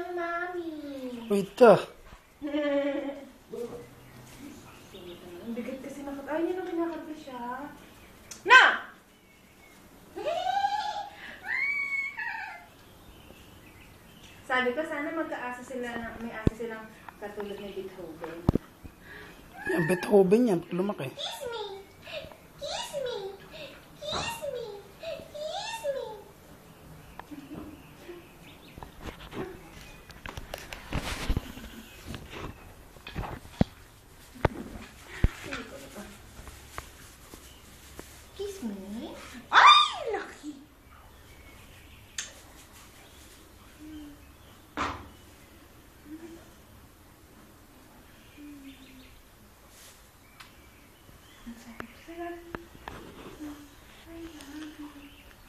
ng mami. Wait ka. Ang bigat kasi ay, yun ang kinakanta siya. Na! Sabi ko, sana magkaasa sila, may asa silang katulad ni Beethoven. Yan, Beethoven yan, pag lumaki. Kiss me! Kiss me! Kiss me! Kiss me! Kiss me? Ay! Lucky!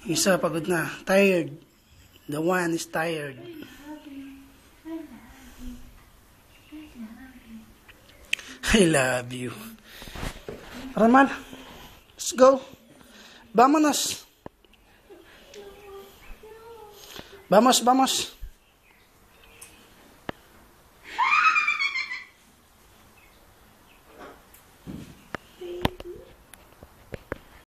Isa, pagod na. Tired. The one is tired. I love you. Ramal, let's go. Vámonos. Vamos, vamos.